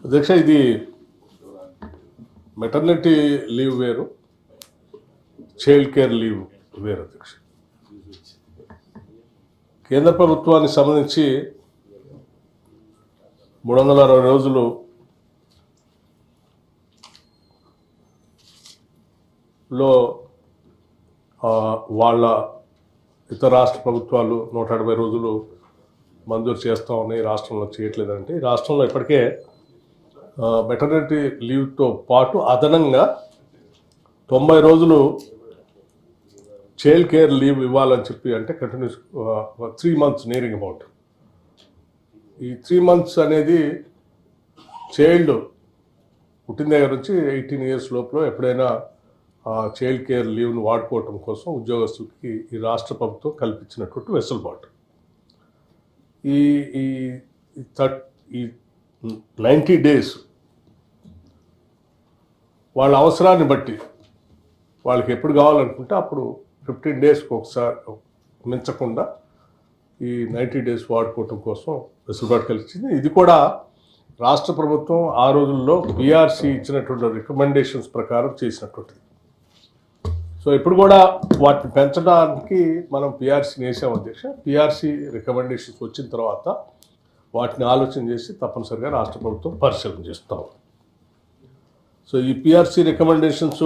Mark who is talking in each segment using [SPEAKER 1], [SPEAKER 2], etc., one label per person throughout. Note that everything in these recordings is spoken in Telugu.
[SPEAKER 1] అధ్యక్ష, ఇది మెటర్నిటీ లీవ్ వేరు, చైల్డ్ కేర్ లీవ్ వేరు. అధ్యక్ష, కేంద్ర ప్రభుత్వానికి సంబంధించి 360 రోజులు లో వాళ్ళ ఇతర రాష్ట్ర ప్రభుత్వాలు 170 రోజులు మంజూరు చేస్తూ ఉన్నాయి. రాష్ట్రంలో చేయట్లేదంటే రాష్ట్రంలో ఇప్పటికే మెటర్నిటీ లీవ్తో పాటు అదనంగా 90 రోజులు చైల్డ్ కేర్ లీవ్ ఇవ్వాలని చెప్పి, అంటే కంటిన్యూస్ 3 months నియరింగ్ అబౌట్. ఈ 3 months అనేది చైల్డ్ పుట్టిన దగ్గర నుంచి 18 years లోపల ఎప్పుడైనా చైల్డ్ కేర్ లీవ్ను వాడుకోవటం కోసం ఉద్యోగస్తులకి ఈ రాష్ట్ర ప్రభుత్వం కల్పించినటువంటి వెసులుబాటు. ఈ 90 days వాళ్ళ అవసరాన్ని బట్టి వాళ్ళకి ఎప్పుడు కావాలనుకుంటే అప్పుడు 15 daysకి ఒకసారి మించకుండా ఈ 90 days వాడుకోవటం కోసం వెసులుబాటు కలిగించింది. ఇది కూడా రాష్ట్ర ప్రభుత్వం ఆ రోజుల్లో పిఆర్సీ ఇచ్చినటువంటి రికమెండేషన్స్ ప్రకారం చేసినటువంటిది. సో ఇప్పుడు కూడా వాటిని పెంచడానికి మనం పిఆర్సీని వేసాం. అధ్యక్ష, పిఆర్సీ రికమెండేషన్స్ వచ్చిన తర్వాత వాటిని ఆలోచన చేసి తప్పనిసరిగా రాష్ట్ర ప్రభుత్వం పరిశీలన చేస్తాం. సో ఈ పిఆర్సీ రికమెండేషన్స్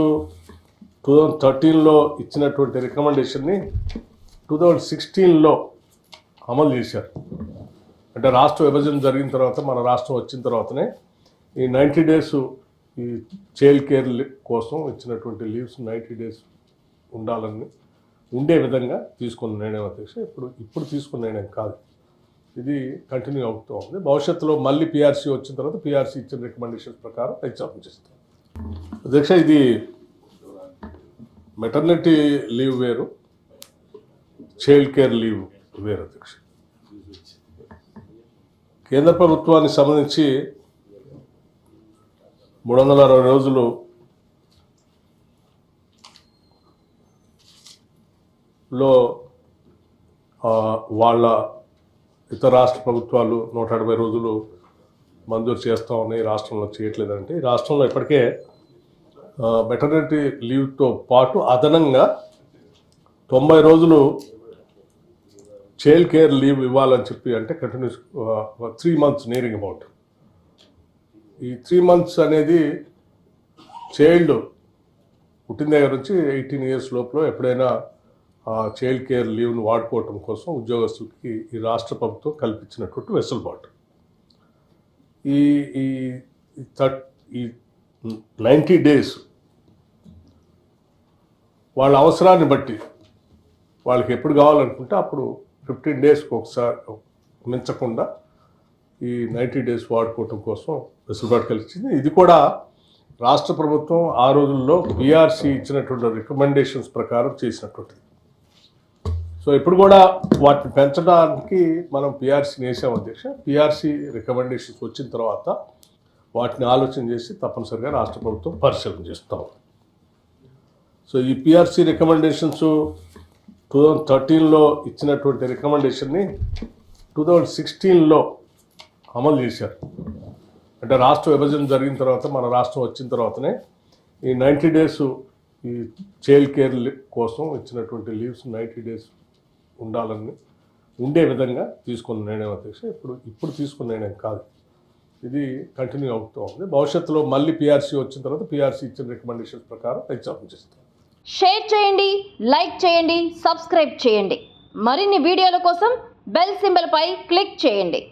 [SPEAKER 1] 2013లో ఇచ్చినటువంటి రికమెండేషన్ని 2016లో అమలు చేశారు. అంటే రాష్ట్ర విభజన జరిగిన తర్వాత, మన రాష్ట్రం వచ్చిన తర్వాతనే ఈ 90 days ఈ చైల్డ్ కేర్ కోసం ఇచ్చినటువంటి లీవ్స్ 90 days ఉండే విధంగా తీసుకున్న నిర్ణయం. అధ్యక్ష, ఇప్పుడు తీసుకున్న నిర్ణయం కాదు, ఇది కంటిన్యూ అవుతూ ఉంది. భవిష్యత్తులో మళ్ళీ పిఆర్సీ వచ్చిన తర్వాత పిఆర్సీ ఇచ్చిన రికమెండేషన్స్ ప్రకారం ఎగ్జామ్ చేస్తాం. అధ్యక్ష, ఇది మెటర్నిటీ లీవ్ వేరు, చైల్డ్ కేర్ లీవ్ వేరు. అధ్యక్ష, కేంద్ర ప్రభుత్వానికి సంబంధించి 360 రోజులు లో వాళ్ళ ఇతర రాష్ట్ర ప్రభుత్వాలు 170 రోజులు మంజూరు చేస్తూ ఉన్నాయి. రాష్ట్రంలో చేయట్లేదంటే రాష్ట్రంలో ఇప్పటికే మెటర్నిటీ లీవ్తో పాటు అదనంగా 90 రోజులు చైల్డ్ కేర్ లీవ్ ఇవ్వాలని చెప్పి, అంటే కంటిన్యూస్ 3 months నియరింగ్ అబౌట్. ఈ 3 months అనేది చైల్డ్ పుట్టిన దగ్గర నుంచి 18 years లోపల ఎప్పుడైనా చైల్డ్ కేర్ లీవ్ను వాడుకోవటం కోసం ఉద్యోగస్తులకి ఈ రాష్ట్ర ప్రభుత్వం కల్పించినటువంటి వెసులుబాటు. ఈ 90 days వాళ్ళ అవసరాన్ని బట్టి వాళ్ళకి ఎప్పుడు కావాలనుకుంటే అప్పుడు 15 daysకి ఒకసారి మించకుండా ఈ 90 days వాడుకోవటం కోసం వెసులుబాటు కలిగించింది. ఇది కూడా రాష్ట్ర ప్రభుత్వం ఆ రోజుల్లో పిఆర్సీ ఇచ్చినటువంటి రికమెండేషన్స్ ప్రకారం చేసినటువంటిది. సో ఇప్పుడు కూడా వాటిని పెంచడానికి మనం పిఆర్సీని వేసాం. అధ్యక్ష, పిఆర్సీ రికమెండేషన్స్ వచ్చిన తర్వాత వాటిని ఆలోచన చేసి తప్పనిసరిగా రాష్ట్ర ప్రభుత్వం పరిశీలన చేస్తాం. సో ఈ పిఆర్సీ రికమెండేషన్స్ 2013లో ఇచ్చినటువంటి రికమెండేషన్ని 2016లో అమలు చేశారు. అంటే రాష్ట్ర విభజన జరిగిన తర్వాత, మన రాష్ట్రం వచ్చిన తర్వాతనే ఈ 90 days ఈ చైల్డ్ కేర్ కోసం ఇచ్చినటువంటి లీవ్స్ 90 days ఉండే విధంగా తీసుకున్న నిర్ణయం. అధ్యక్ష, ఇప్పుడు తీసుకున్న నిర్ణయం కాదు, ఇది కంటిన్యూ అవుతూ ఉంది. భవిష్యత్తులో మళ్ళీ పిఆర్సీ వచ్చిన తర్వాత పిఆర్సీ ఇచ్చిన రికమెండేషన్స్ ప్రకారం ఎగ్జామ్ చేస్తాం.
[SPEAKER 2] షేర్ చేయండి, లైక్ చేయండి, సబ్స్క్రైబ్ చేయండి. మరిన్ని వీడియోల కోసం బెల్ సింబల్ పై క్లిక్ చేయండి.